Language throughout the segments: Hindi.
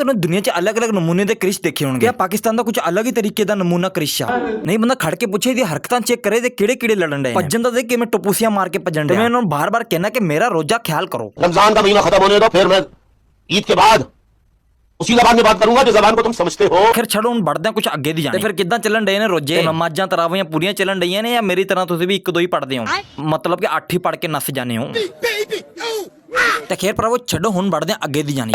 तो दुनिया च अलग अलग नमूने के क्रिश देखे होंगे। पाकिस्तान का कुछ अलग ही तरीके का नमूना क्रिश आ नहीं। बंदा खड़ के पूछे हरकत चेक करे किड़े किड़े लड़न डे भजन का देख के मैं टपूसियां मार के भजन डे। मैं बार बार कहना कि मेरा रोजा ख्याल करो। रमजान का महीना खत्म होने दो, फिर मैं ईद के बाद उसी जबान में बात करूंगा जो जबान को तुम समझते हो। फिर छड़ो हम बढ़ते हैं कुछ अगे दी जाने। फिर किदां चलन डे ने रोजे नमाजां तरावियां पूरियां चलन डईयां ने या मेरी तरह तुसीं भी एक दो ही पढ़दे हो, मतलब कि 8 ही पढ़ के नस जाने हो। ते खैर पर वो छड़ो हुन बढ़दे हैं अगे दी जानी।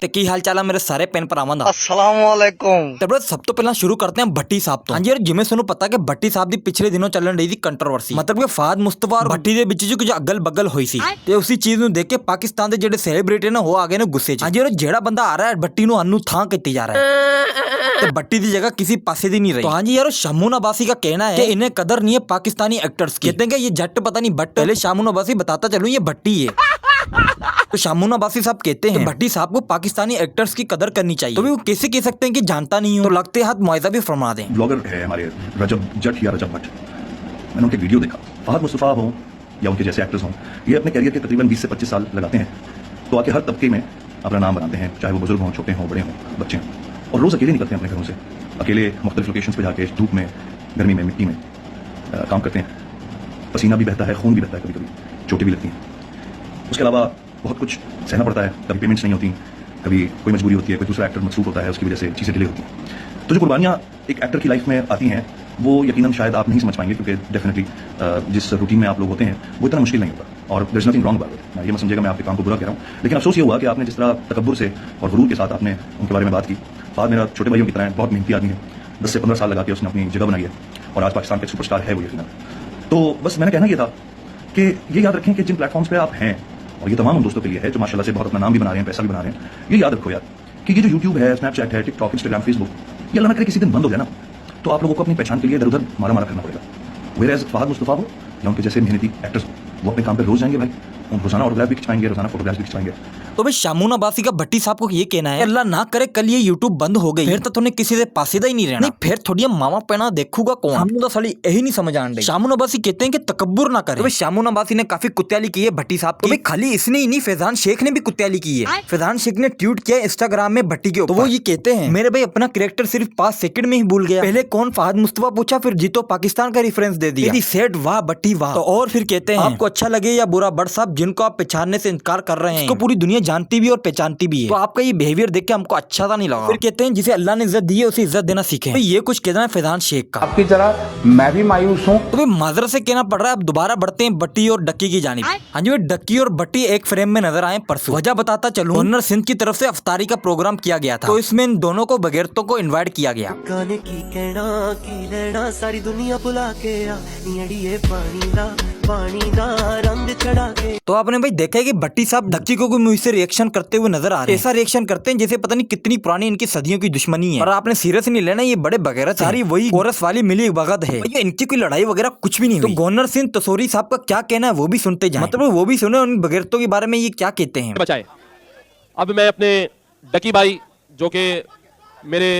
ते की हाल चाल है मेरे सारे भैन भरावां दा। अस्सलाम वालेकुम। ते बड़े सब तो पहला शुरू करते हैं भट्टी साहब तो। हां जी यार, जिवें सानू पता कि भट्टी साहब दी पिछले दिनों चलन रही थी कंट्रोवर्सी, मतलब कि फहद मुस्तफा और भट्टी दे विच जो कुछ अगल बगल हुई सी। ते उसी चीज नू देख के पाकिस्तान दे जेडे सेलिब्रिटी ने वो आ गए ने गुस्से च। हां जी यार, जेड़ा बंदा आ रहा है भट्टी नू अनु थां कीती जा रहा है ते भट्टी दी जगह किसी पासे दी नहीं रही। तो हां जी यार, शामून अब्बासी का कहना है कि इन्हें कदर नहीं है पाकिस्तानी एक्टर्स की। कहते हैं कि ये जट पता नहीं बट पहले शामून अब्बासी बताता चलूं ये भट्टी है। तो शामून अब्बासी साहब कहते हैं भट्टी साहब को पाकिस्तानी एक्टर्स की कदर करनी चाहिए। तो भी वो कैसे कह सकते हैं कि जानता नहीं हूं? तो लगते हाथ मुआवजा भी फरमा दें। ब्लॉगर है हमारे रजब जट या रजब भट्ट, मैंने उनके वीडियो देखा। फहद मुस्तफा हो या उनके जैसे एक्टर्स हों, ये अपने कैरियर के तकरीबन 20 से 25 साल लगाते हैं तो आके हर तबके में अपना नाम बनाते हैं, चाहे वो बुजुर्ग हों, छोटे हों, बड़े हों, बच्चे हों, और रोज़ अकेले निकलते हैं अपने घरों से, अकेले मुख्तलिफ लोकेशंस पे जाके धूप में, गर्मी में, मिट्टी में काम करते हैं। पसीना भी बहता है, खून भी बहता है, कभी कभी चोटें भी लगती हैं। उसके अलावा बहुत कुछ सहना पड़ता है, कभी पेमेंट्स नहीं होती, कभी कोई मजबूरी होती है, कोई दूसरा एक्टर मसरूफ होता है, उसकी वजह से चीज़ें डिले होती हैं। तो जो कुर्बानियाँ एक एक्टर की लाइफ में आती हैं वो यकीनन शायद आप नहीं समझ पाएंगे, क्योंकि डेफिनेटली जिस रूटीन में आप लोग होते हैं वो इतना मुश्किल नहीं होता, और there is nothing wrong about it. ये मत समझिएगा मैं आपके काम को बुरा कह रहा हूँ, लेकिन अफसोस ये हुआ कि आपने जिस तरह तकब्बुर से और गुरूर के साथ आपने उनके बारे में बात की। फहद मेरा छोटे भाइयों की तरह बहुत मेहनती आदमी है, 10 से 15 साल लगा के उसने अपनी जगह बनाई है और आज पाकिस्तान के सुपरस्टार है वो यकीनन। तो बस मैंने कहना ये था कि ये याद रखें कि जिन प्लेटफॉर्म्स पे आप हैं, और ये तमाम उन दोस्तों के लिए है जो माशाल्लाह से बहुत अपना नाम भी बना रहे हैं, पैसा भी बना रहे हैं, ये याद रखो यार कि ये जो यूट्यूब है, स्नैपचैट है, टिकटॉक, इंस्टाग्राम, फेसबुक, ये अल्लाह ना करे किसी दिन बंद हो जाए ना, तो आप लोगों को अपनी पहचान के लिए इधर उधर मारा मारा करना पड़ेगा। वेयर फहद मुस्तफा हो या उनके जैसे मेहनती एक्टर्स हो, वो अपने काम पे रोज जाएंगे भाई, रोजाना ऑटोग्राफ भी खिंचवाएंगे, रोजाना फोटोग्राफ भी खिंचवाएंगे। तो भाई शामून अब्बासी का भट्टी साहब को ये कहना है अल्लाह ना करे कल ये यूट्यूब बंद हो गई, फिर तो तुमने किसी से पासीदा ही नहीं रहना, नहीं फिर थोड़ी मामा पैना देखूगा कौन। हमने तो साली यही नहीं समझ आने। शामून अब्बासी कहते हैं कि तकब्बुर ना करे। तो शामून अब्बासी ने काफी कुत्याली की है भट्टी साहब की। तो खाली इसने ही नहीं, फैजान शेख ने भी कुत्याली की है। फैजान शेख ने ट्वीट किया इंस्टाग्राम में भट्टी के ऊपर। तो वो ये कहते हैं मेरे भाई अपना कैरेक्टर सिर्फ 5 सेकंड में ही भूल गया, पहले कौन फहद मुस्तफा पूछा, फिर जीतो पाकिस्तान का रेफरेंस दे दिया। सेट वाह भट्टी वाह। तो और फिर कहते हैं आपको अच्छा लगे या बुरा, बट साहब जिनको आप पहचानने से इनकार कर रहे हैं उसको पूरी दुनिया जानती भी और पहचानती भी है, तो आपका ये बिहेवियर देख के हमको अच्छा सा नहीं लगा। फिर कहते हैं जिसे अल्लाह ने इज्जत दी है उसे इज्जत देना सीखें। तो ये कुछ कहना है फैजान शेख का। आपकी तरह मैं भी मायूस हूँ। तो माजरत से कहना पड़ रहा है। अब दोबारा बढ़ते हैं भट्टी और डक्की की जानिब। हाँ जी, डक्की और भट्टी एक फ्रेम में नजर आए परसों। वजह बताता चलूं, गवर्नर सिंध की तरफ से अफ्तारी का प्रोग्राम किया गया था, तो इसमें इन दोनों को बगैरतों को इन्वाइट किया गया। गाने की कहना की लेना सारी दुनिया बुला के आ, ये पानी दा रंग चढ़ा के। तो आपने भाई देखा है कि भट्टी साहब डक्की को कोई मुझसे रिएक्शन करते हुए नजर आ रहे हैं। ऐसा रिएक्शन करते हैं जैसे पता नहीं कितनी पुरानी इनकी सदियों की दुश्मनी है, और आपने सीरियस नहीं लेना, ये बड़े बगैरत सारी वही कोरस वाली मिली भगत है, ये इनकी कोई लड़ाई वगैरह कुछ भी नहीं हुई। तो गवर्नर सिंह तसोरी साहब का क्या कहना है वो भी सुनते जाएं, मतलब वो भी सुने उन बगैरतों के बारे में ये क्या कहते हैं। बचाए। अब मैं अपने डकी भाई जो कि मेरे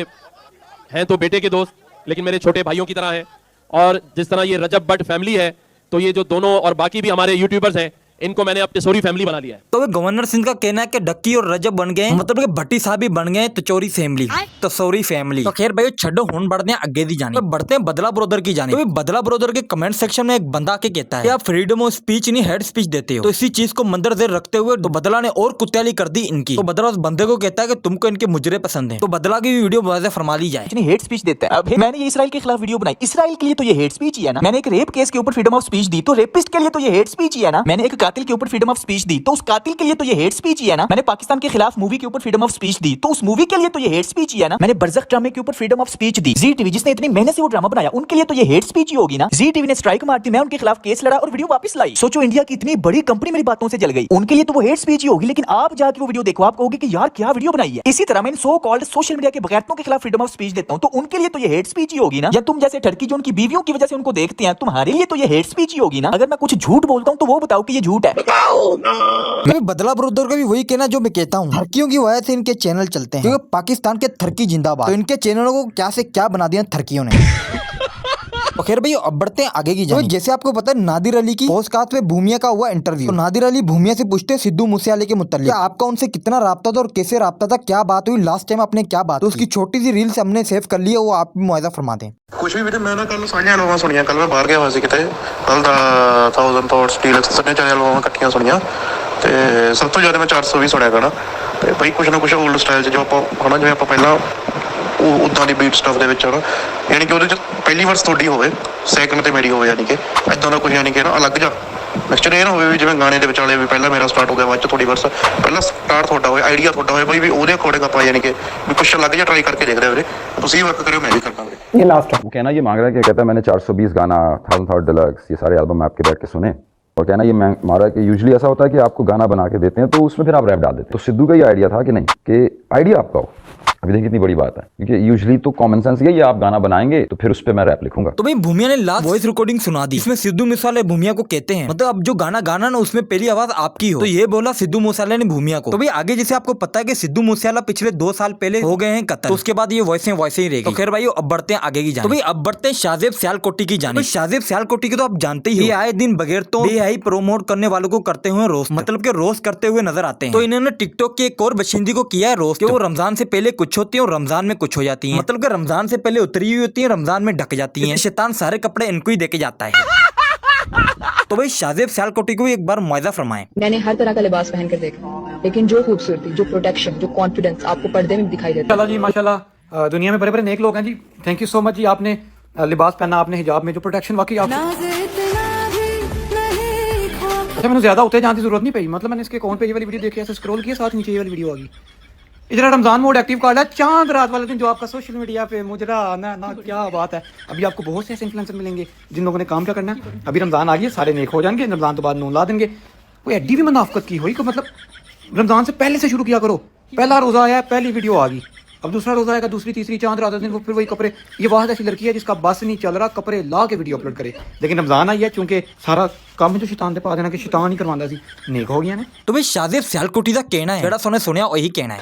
हैं तो बेटे के दोस्त, लेकिन मेरे छोटे भाइयों की तरह हैं, और जिस तरह ये रजब भट्ट फैमिली है, तो ये जो दोनों और बाकी भी हमारे यूट्यूबर्स हैं, इनको मैंने अब तसोरी फैमिली बना लिया है। तो गवर्नर सिंह का कहना है कि डक्की और रजब बन गए, मतलब कि भट्टी साहब भी बन गए तचोरी फैमिली, तसोरी फैमिली। तो खैर भाई छड्डो हुन बढ़ते हैं आगे दी जाने, तो बढ़ते हैं बदला ब्रदर की जाने। तो बदला ब्रदर के कमेंट सेक्शन में एक बंदा के कहता है कि आप फ्रीडम ऑफ स्पीच नहीं हेड स्पीच देते हो, तो इसी चीज को मंदरजेर रखते हुए तो बदला ने और कुत्याली कर दी इनकी। तो बदला उस बंदे को कहता है कि तुमको इनके मुजरे पसंद है, तो बदला की वीडियो वाज़ेह फरमा ली जाए। हेट स्पीच देता है। अब मैंने ये इसराइल के खिलाफ वीडियो बनाई, इसराइल के लिए तो ये हेट स्पीच ही है ना। मैंने एक रेप केस के ऊपर फ्रीडम ऑफ स्पीच दी, तो रेपिस्ट के लिए तो ये हेट स्पीच ही है ना। मैंने एक कातिल के ऊपर फ्रीडम ऑफ स्पीच दी, तो उस कातिल के लिए तो ये हेट स्पीच ही है ना। मैंने पाकिस्तान के खिलाफ मूवी के ऊपर फ्रीडम ऑफ स्पीच दी, तो उस मूवी के लिए तो ये हेट स्पीच ही है ना। मैंने बरज़ख ड्रामे के ऊपर फ्रीडम ऑफ स्पीच दी, जी टीवी जिसने इतनी मेहनत से वो ड्रामा बनाया उनके लिए तो ये हेट स्पीच ही होगी ना। जी टीवी ने स्ट्राइक मार दी, मैं उनके खिलाफ केस लड़ा और वीडियो वापस लाई। सोचो इंडिया की इतनी बड़ी कंपनी मेरी बातों से जल गई, उनके लिए तो वो हेट स्पीच ही होगी। लेकिन आप जाके वो वीडियो देखो, आप कहोगे कि यार क्या वीडियो बनाई है। इसी तरह मैं सो कॉल्ड सोशल मीडिया के बगैरतों के खिलाफ फ्रीडम ऑफ स्पीच देता हूं, तो उनके लिए तो ये हेट स्पीच ही होगी ना। या तुम जैसे ठड़की जो उनकी बीवियों की वजह से उनको देखते हैं, तुम्हारे लिए तो ये हेट स्पीच ही होगी ना। अगर मैं कुछ झूठ बोलता हूं तो वो बताओ कि ये झूठ है। बदला ब्रदर का भी वही कहना जो मैं कहता हूँ, थर्कियों की वजह से इनके चैनल चलते हैं, क्योंकि पाकिस्तान के थर्की जिंदाबाद। तो इनके चैनलों को क्या से क्या बना दिया थर्कियों ने। तो खैर भाई अब बढ़ते हैं आगे की जानिब। तो जैसे आपको पता है नादिर अली की पोस्टकास्ट में भूमिया का हुआ इंटरव्यू। तो नादिर अली भूमिया से पूछते हैं सिद्धू मूसेवाले के मुताल्लिक आपका उनसे कितना राब्ता था और कैसे राब्ता था, क्या बात हुई लास्ट टाइम आपने क्या बात। तो उसकी छोटी सी रील्स हमने सेव कर ली है, वो आप भी मुआयजा फरमा दें। कुछ भी ਵੀਰੇ ਮੈਂ ਨਾ ਕੱਲ ਸਾਰੀਆਂ ਐਲਬਮਾਂ ਸੁਣੀਆਂ। ਕੱਲ ਮੈਂ ਬਾਹਰ ਗਿਆ ਹੋਇਆ ਸੀ ਕਿਤੇ, ਕੱਲ ਦਾ 1000 ਥਾਟਸ ਡੀਲਕਸ ਸਾਰੀਆਂ ਚਾਰ ਐਲਬਮਾਂ ਇਕੱਠੀਆਂ ਸੁਣੀਆਂ ਤੇ ਸਭ ਤੋਂ ਜ਼ਿਆਦਾ ਮੈਂ 420 ਸੁਣਿਆ ਗਾਣਾ। ਤੇ ਬਈ ਕੁਛ ਨਾ ਕੁਛ 올ਡ ਸਟਾਈਲ 'ਚ ਜੋ ਆਪਾਂ ਹਨਾ ਜਿਵੇਂ ਆਪਾਂ ਪਹਿਲਾਂ ਉਹ ਉੱਦਾਂ ਦੀ ਬੀਟ ਸਟਫ ਦੇ ਵਿੱਚ ਹਨਾ, ਯਾਨੀ ਕਿ ਉਹਦੇ 'ਚ ਪਹਿਲੀ ਵਾਰ ਤੁਹਾਡੀ ਹੋਵੇ, ਸੈਕਿੰਡ ਤੇ ਮੇਰੀ ਹੋਵੇ, ਯਾਨੀ ਕਿ ਇੱਦਾਂ ਦਾ ਕੁਛ ਯਾਨੀ ਕਿ ਨਾ ਅਲੱਗ ਜਿਹਾ ਮਿਕਸਚਰ ਇਹ ਨਾ ਹੋਵੇ ਵੀ ਜਿਵੇਂ ਗਾਣੇ ਦੇ ਵਿਚਾਲੇ ਵੀ ਪਹਿਲਾਂ ਮੇਰਾ ਸਟਾਰਟ ਹੋ ਗਿਆ ਬਾਅਦ 'ਚ ਥੋੜੀ ਵਰਸ ਪਹਿਲਾਂ ਸਟਾਰਟ ਤੁਹਾਡਾ ਹੋਵੇ, ਆਈਡੀਆ ਤੁਹਾਡਾ ਹੋਵੇ ਬਈ ਵੀ ਉਹਦੇ ਅਕੋਰਡਿੰਗ ਆਪਾਂ ਯਾਨੀ ਕਿ ਵੀ ਕੁਛ ਅਲੱਗ ਜਿਹਾ ਟਰਾਈ ਕਰਕੇ ਦੇਖਦੇ ਵੀਰੇ। ਤੁਸੀਂ ਵਰਕ ਕਰਿਓ, ਮੈਂ ਵੀ ਕਰਦਾ ਵੀਰੇ। ये लास्ट वो कहना ये मांग रहा है कि कहता है मैंने 420 गाना 1000 थॉट डिलक्स ये सारे एल्बम आपके बैठ के सुने, और कहना ये मांग रहा है कि यूजुअली ऐसा होता है कि आपको गाना बना के देते हैं तो उसमें फिर आप रैप डाल देते हैं। तो सिद्धू का ये आइडिया था कि नहीं कि आइडिया आपका हो। अभी देखिए कितनी बड़ी बात है, क्योंकि यूजुअली तो कॉमन सेंस ये आप गाना बनाएंगे तो फिर उस पर मैं रैप लिखूंगा। तो भाई भूमिया ने लास्ट वॉइस रिकॉर्डिंग सुना दी, इसमें सिद्धू मूसेवाले भूमिया को कहते हैं मतलब अब जो गाना गाना ना उसमें पहली आवाज आपकी हो। तो ये बोला सिद्धू मूसेवाले ने भूमिया को। तो भाई आगे जैसे आपको पता है कि सिद्धू मूसेवाला पिछले 2 साल पहले हो गए हैं कत्ल, तो उसके बाद ये वॉइस ही रहेगी। तो खैर भाई अब बढ़ते हैं आगे की जानिब। तो भाई अब बढ़ते हैं शाहजेब सियालकोटी की जानिब। शाहजेब सियालकोटी को तो आप जानते ही, ये आए दिन बगैर तो बेहाई प्रमोट करने वालों को करते हुए रोस्ट, मतलब के रोस्ट करते हुए नजर आते हैं। तो इन्होंने टिकटॉक के एक और बशिंदी को किया है रोस्ट, वो रमजान से पहले कुछ होती है और रमजान में कुछ हो जाती है, मतलब कि रमजान से पहले उतरी हुई होती है, रमजान में ढक जाती है। शैतान सारे कपड़े इनको ही देके जाता है। तो भाई शाहजेब सियालकोटी को एक बार मुआयजा फरमाएं। मैंने हर तरह का लिबास पहन कर देखा, लेकिन जो खूबसूरती, जो प्रोटेक्शन, जो कॉन्फिडेंस आपको पर्दे में दिखाई देता है। जी माशाल्लाह दुनिया में बड़े बड़े नेक लोग हैं जी। थैंक यू सो मच जी, आपने लिबास पहना, आपने हिजाब में जो प्रोटेक्शन वाकई आप अच्छा मैंने ज्यादा होते जाने की जरूरत नहीं पड़ी, मतलब मैंने इसके अकाउंट पे ये वाली वीडियो देखी, ऐसे स्क्रॉल किया, साथ नीचे ये वाली वीडियो आ गई। इधर रमजान मोड एक्टिव कार्ड है, चांद रात वाले दिन जो आपका सोशल मीडिया पे मुजरा आना ना, क्या बात है। अभी आपको बहुत से ऐसे इन्फ्लुएंसर मिलेंगे जिन लोगों ने काम क्या करना है। अभी रमजान आ गई, सारे नेक हो जाएंगे, रमजान तो बाद नून ला देंगे। कोई एड्डी भी मुनाफकत की हुई कि मतलब रमजान से पहले से शुरू किया करो। पहला रोजा आया, पहली वीडियो आ गई, अब दूसरा रोजा आएगा, दूसरी तीसरी चांद रात दिन फिर वही कपड़े। ये वाहद ऐसी लड़की है जिसका बस नहीं चल रहा, कपड़े ला के वीडियो अपलोड करे। लेकिन रमजान आई है, चूंकि सारा काम जो शैतान दे पा देना कि शैतान ही करवांदा सी, नेक हो गया ने। तो भाई शाहजेब सियालकोटी दा कहना है, जेड़ा सोने सुनिया वही कहना है।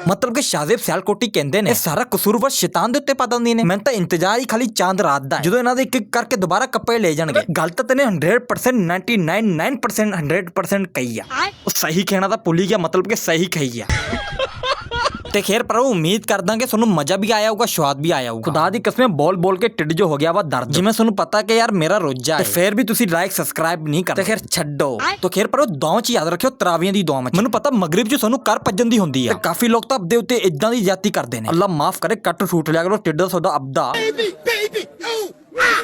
मतलब कि शाहजेब सियालकोटी कहंदे ने सारा कसूर बस शैतान दे उत्ते पा दिंदे ने। मैं तो इंतजार ही खाली चांद रात दा है, ਜਦੋਂ ਇਹਨਾਂ ਦੇ ਇੱਕ करके दोबारा कपड़े ले जाणगे। गल ਤਾਂ ਤੈਨੇ 100% 99% 100% कही आ। ਉਹ सही कहना ਤਾਂ ਭੁੱਲ ਗਿਆ, मतलब कि सही कही आ। ਤੇ ਖੈਰ ਪਰ ਉਮੀਦ ਕਰਦਾ ਕਿ ਤੁਹਾਨੂੰ ਮਜ਼ਾ ਵੀ ਆਇਆ ਹੋਊਗਾ, ਸਵਾਦ ਵੀ ਆਇਆ ਹੋਊਗਾ। ਖੁਦਾ ਦੀ ਕਸਮ ਬੋਲ ਕੇ ਢਿੱਡ ਜੋ ਹੋ ਗਿਆ ਵਾ ਦਰਦ, ਜਿਵੇਂ ਤੁਹਾਨੂੰ ਪਤਾ ਕਿ ਯਾਰ ਮੇਰਾ ਰੋਜ਼ਾ ਹੈ, ਫਿਰ ਵੀ ਤੁਸੀਂ ਲਾਈਕ ਸਬਸਕ੍ਰਾਈਬ ਨਹੀਂ ਕਰਦੇ। ਖੈਰ ਛੱਡੋ। तो ਖੈਰ ਪਰ ਦੁਆਵਾਂ 'ਚ ਯਾਦ ਰੱਖਿਓ, ਤਰਾਵੀਆਂ ਦੀ ਦੁਆਵਾਂ 'ਚ। ਮੈਨੂੰ ਪਤਾ ਮਗਰਿਬ 'ਚ ਤੁਹਾਨੂੰ ਕਰ ਭੱਜਣ ਦੀ ਹੁੰਦੀ ਆ, ਤੇ ਕਾਫੀ ਲੋਕ ਤਾਂ ਆਪਦੇ ਉੱਤੇ ਇਦਾਂ ਦੀ ਜ਼ਿਆਦਤੀ ਕਰਦੇ ਨੇ। ਅੱਲਾ ਮਾਫ ਕਰੇ, ਕੱਟ ਛੂਟ ਲਿਆ ਕਰੋ, ਢਿੱਡ ਦਾ ਸੌਦਾ ਅਬਦਾ।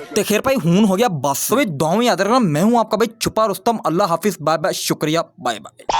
तो खैर भाई हूं हो गया बस। तो भाई दुआओं याद रखना, मैं हूं आपका भाई छुपा रुस्तम। अल्लाह हाफिज, बाय बाय, शुक्रिया, बाय बाय।